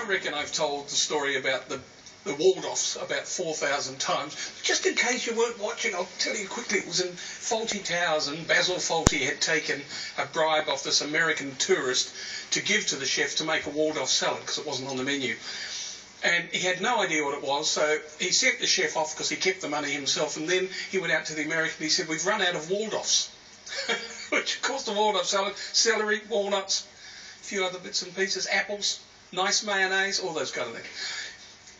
I reckon I've told the story about the Waldorfs about 4,000 times. Just in case you weren't watching, I'll tell you quickly. It was in Fawlty Towers, and Basil Fawlty had taken a bribe off this American tourist to give to the chef to make a Waldorf salad because it wasn't on the menu. And he had no idea what it was, so he sent the chef off because he kept the money himself, and then he went out to the American and he said, "We've run out of Waldorfs." Which, of course, the Waldorf salad, celery, walnuts, a few other bits and pieces, apples, nice mayonnaise, all those kind of things.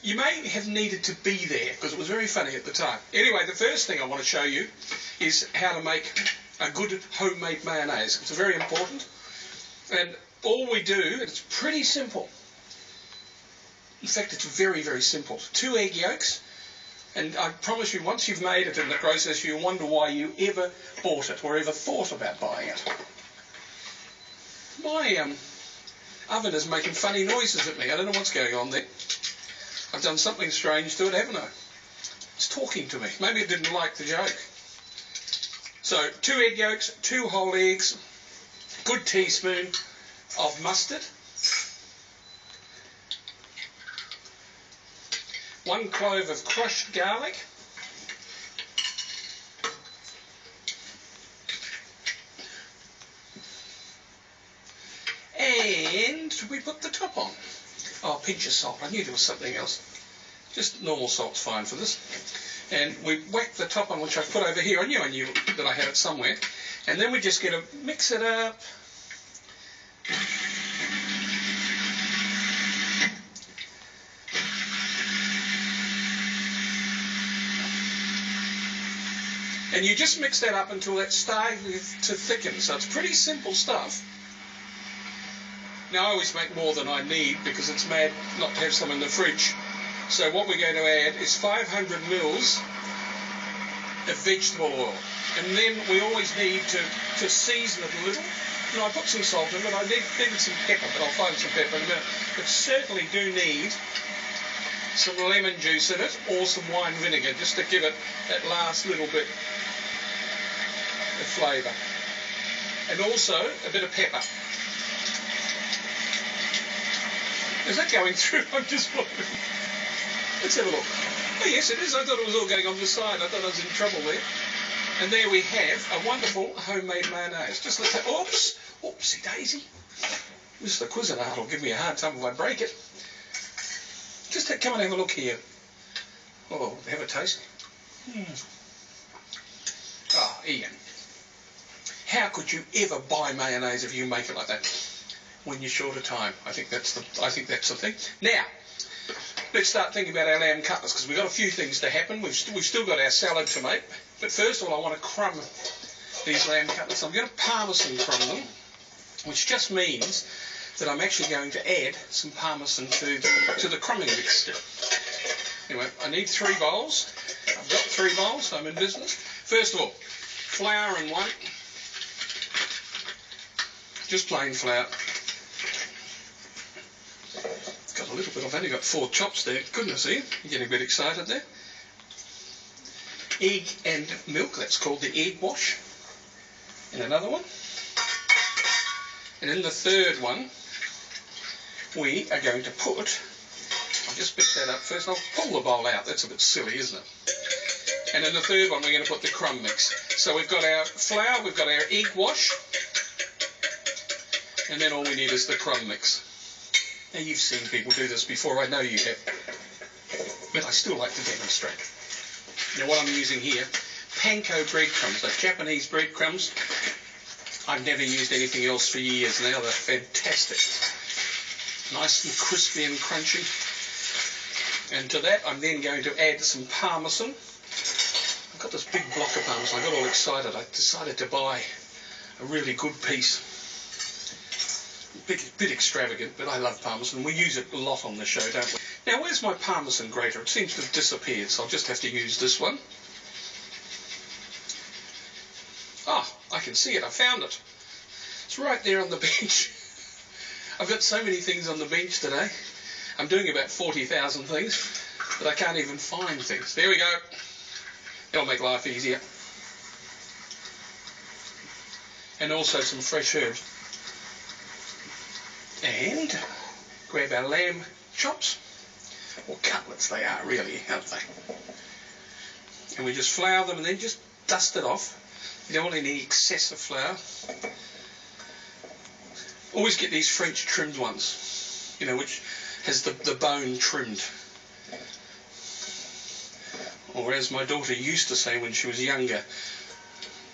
You may have needed to be there because it was very funny at the time. Anyway, the first thing I want to show you is how to make a good homemade mayonnaise. It's very important. And all we do, and it's pretty simple. In fact, it's very, very simple. 2 egg yolks. And I promise you, once you've made it in the process, you'll wonder why you ever bought it or ever thought about buying it. My oven is making funny noises at me. I don't know what's going on there. I've done something strange to it, haven't I? It's talking to me. Maybe it didn't like the joke. So, 2 egg yolks, 2 whole eggs, good teaspoon of mustard, 1 clove of crushed garlic, and we put the top on. Oh, a pinch of salt. I knew there was something else. Just normal salt's fine for this. And we whack the top on, which I've put over here. I knew that I had it somewhere. And then we just get to mix it up. And you just mix that up until it's starting to thicken. So it's pretty simple stuff. Now, I always make more than I need because it's mad not to have some in the fridge. So what we're going to add is 500 mils of vegetable oil. And then we always need to season it a little. Now, I put some salt in it. I needed some pepper, but I'll find some pepper in a minute. But certainly do need some lemon juice in it or some wine vinegar just to give it that last little bit of flavour. And also a bit of pepper. Is that going through? I'm just wondering. Let's have a look. Oh yes, it is. I thought it was all going on the side. I thought I was in trouble there. And there we have a wonderful homemade mayonnaise. Just let's have... Oops! Oopsie daisy. Mr. Cuisinart will give me a hard time if I break it. Just come and have a look here. Oh, have a taste. Oh, Ian. How could you ever buy mayonnaise if you make it like that? When you're short of time. I think that's the thing. Now, let's start thinking about our lamb cutlets because we've got a few things to happen. We've still got our salad to make. But first of all, I want to crumb these lamb cutlets. I'm going to parmesan crumb them, which just means that I'm actually going to add some parmesan to the crumbing mix. Anyway, I need 3 bowls. I've got 3 bowls, so I'm in business. First of all, flour in one. Just plain flour. A little bit. I've only got 4 chops there. Goodness, Ian, you're getting a bit excited there. Egg and milk, that's called the egg wash. And another one. And in the third one, we are going to put, I'll just pick that up first. I'll pull the bowl out. That's a bit silly, isn't it? And in the third one, we're going to put the crumb mix. So we've got our flour, we've got our egg wash, and then all we need is the crumb mix. Now, you've seen people do this before, I know you have, but I still like to demonstrate. Now, what I'm using here, panko breadcrumbs, they're Japanese breadcrumbs. I've never used anything else for years now, they're fantastic. Nice and crispy and crunchy. And to that, I'm then going to add some parmesan. I've got this big block of parmesan, I got all excited. I decided to buy a really good piece. Bit extravagant, but I love parmesan. We use it a lot on the show, don't we? Now, where's my parmesan grater? It seems to have disappeared, so I'll just have to use this one. Ah, I can see it. I found it. It's right there on the bench. I've got so many things on the bench today. I'm doing about 40,000 things, but I can't even find things. There we go. That'll make life easier. And also some fresh herbs. And grab our lamb chops, or cutlets they are really, aren't they? And we just flour them and then just dust it off. You don't want any excessive flour. Always get these French trimmed ones, you know, which has the bone trimmed. Or as my daughter used to say when she was younger,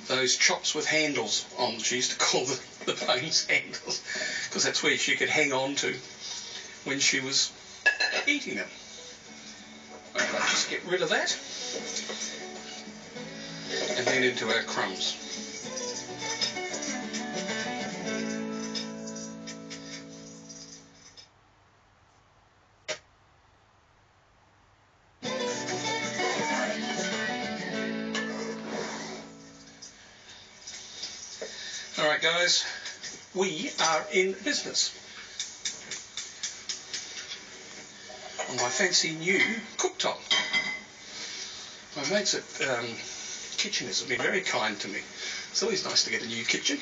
those chops with handles on. She used to call the bones handles, because that's where she could hang on to when she was eating them. Okay, just get rid of that. And then into our crumbs. Alright guys, we are in business on my fancy new cooktop. My mates at Kitcheners have been very kind to me. It's always nice to get a new kitchen.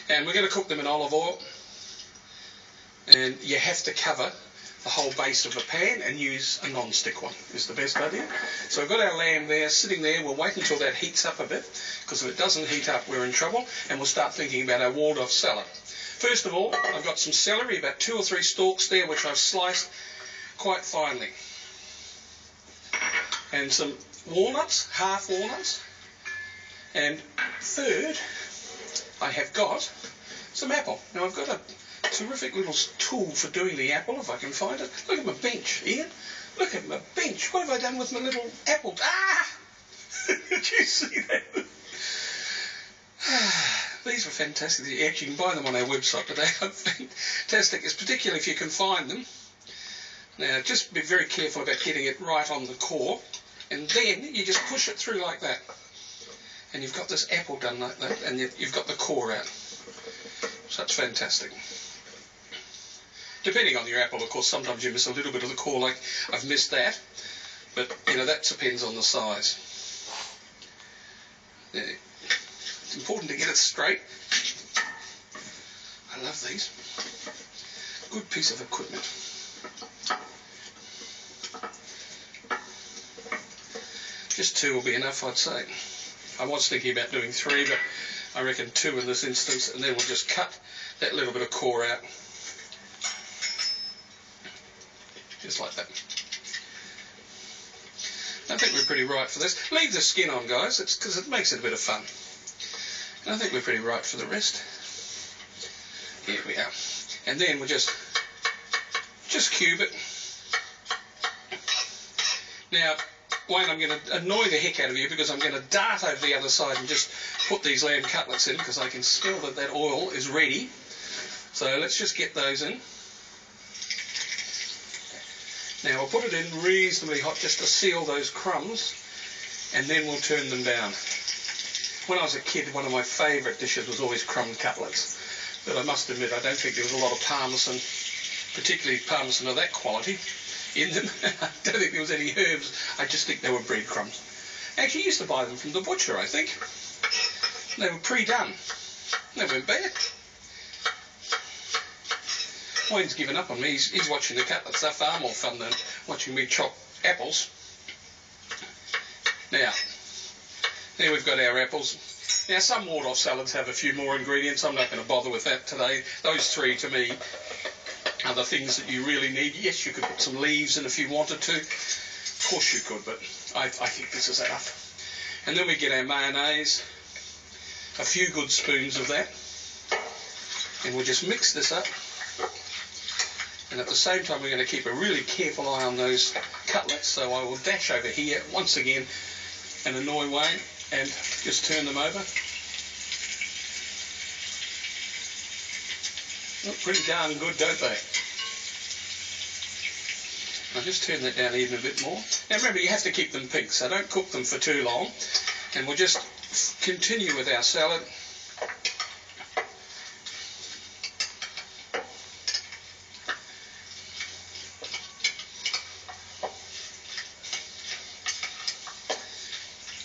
And we're going to cook them in olive oil. And you have to cover the whole base of the pan and use a non-stick one is the best idea. So we've got our lamb there, sitting there. We'll wait until that heats up a bit, because if it doesn't heat up, we're in trouble, and we'll start thinking about our Waldorf salad. First of all, I've got some celery, about 2 or 3 stalks there, which I've sliced quite finely. And some walnuts, half walnuts. And third, I have got some apple. Now I've got a terrific little tool for doing the apple, if I can find it. Look at my bench, Ian. Look at my bench. What have I done with my little apple? Ah! Did you see that? These are fantastic. Actually, you can buy them on our website, but they are fantastic. It's particularly if you can find them. Now, just be very careful about getting it right on the core. And then you just push it through like that. And you've got this apple done like that, and you've got the core out. So that's fantastic. Depending on your apple, of course, sometimes you miss a little bit of the core, like I've missed that. But, you know, that depends on the size. It's important to get it straight. I love these. Good piece of equipment. Just 2 will be enough, I'd say. I was thinking about doing 3, but I reckon 2 in this instance, and then we'll just cut that little bit of core out. Just like that. I think we're pretty right for this. Leave the skin on, guys, it's because it makes it a bit of fun. And I think we're pretty right for the rest. Here we are. And then we'll just cube it. Now, Wayne, I'm going to annoy the heck out of you, because I'm going to dart over the other side and just put these lamb cutlets in, because I can smell that that oil is ready. So let's just get those in. Now we'll put it in reasonably hot just to seal those crumbs, and then we'll turn them down. When I was a kid, one of my favourite dishes was always crumbed cutlets. But I must admit, I don't think there was a lot of parmesan, particularly parmesan of that quality, in them. I don't think there was any herbs. I just think they were breadcrumbs. Actually, I used to buy them from the butcher, I think. They were pre-done. They weren't bad. Wayne's given up on me. He's watching the cutlets. They're far more fun than watching me chop apples. Now, there we've got our apples. Now, some Waldorf salads have a few more ingredients. I'm not going to bother with that today. Those 3, to me, are the things that you really need. Yes, you could put some leaves in if you wanted to. Of course you could, but I think this is enough. And then we get our mayonnaise, a few good spoons of that, and we'll just mix this up. And at the same time, we're going to keep a really careful eye on those cutlets. So I will dash over here once again and annoy Wayne and just turn them over. Look pretty darn good, don't they? I'll just turn that down even a bit more. Now remember, you have to keep them pink, so don't cook them for too long. And we'll just continue with our salad.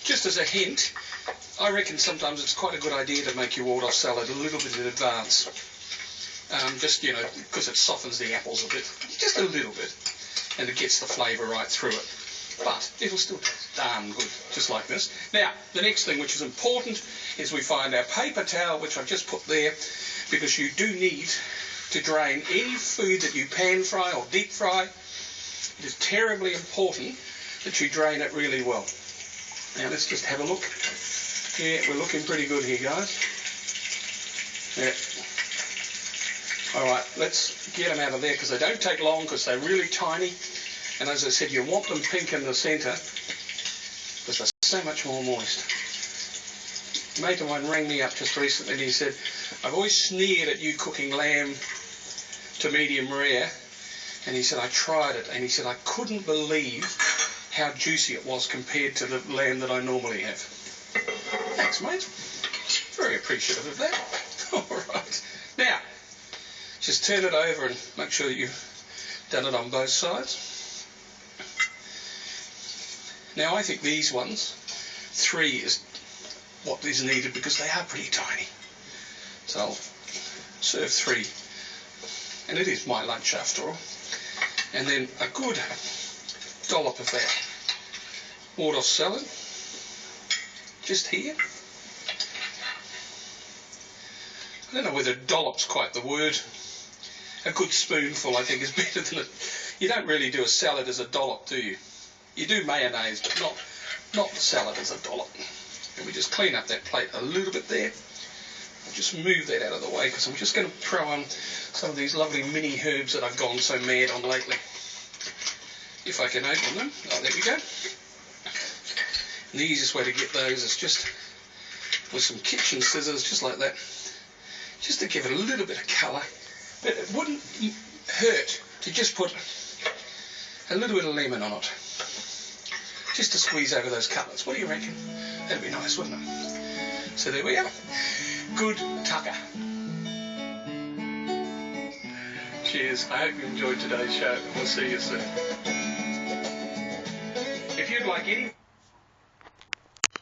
Just as a hint, I reckon sometimes it's quite a good idea to make your Waldorf salad a little bit in advance. just, you know, because it softens the apples a bit, just a little bit, and it gets the flavour right through it. But it'll still taste darn good, just like this. Now, the next thing, which is important, is we find our paper towel, which I've just put there, because you do need to drain any food that you pan fry or deep fry. It is terribly important that you drain it really well. Now, let's just have a look. Yeah, we're looking pretty good here, guys. Yeah. All right, let's get them out of there, because they don't take long, because they're really tiny. And as I said, you want them pink in the centre, because they're so much more moist. A mate of mine rang me up just recently and he said, I've always sneered at you cooking lamb to medium rare. And he said, I tried it, and he said, I couldn't believe how juicy it was compared to the lamb that I normally have. Thanks, mate. Very appreciative of that. All right. Now, just turn it over and make sure that you've done it on both sides. Now, I think these ones, 3 is what is needed, because they are pretty tiny. So I'll serve 3. And it is my lunch after all. And then a good dollop of that waldorf salad, just here. I don't know whether dollop's quite the word. A good spoonful, I think, is better than you don't really do a salad as a dollop, do you? You do mayonnaise, but not the salad as a dollop. And we just clean up that plate a little bit there. I'll just move that out of the way, because I'm just going to throw on some of these lovely mini herbs that I've gone so mad on lately. If I can open them. Oh, there we go. And the easiest way to get those is just with some kitchen scissors, just like that. Just to give it a little bit of colour. But it wouldn't hurt to just put a little bit of lemon on it. Just to squeeze over those cutlets. What do you reckon? That'd be nice, wouldn't it? So there we are. Good tucker. Cheers. I hope you enjoyed today's show. We'll see you soon. If you'd like any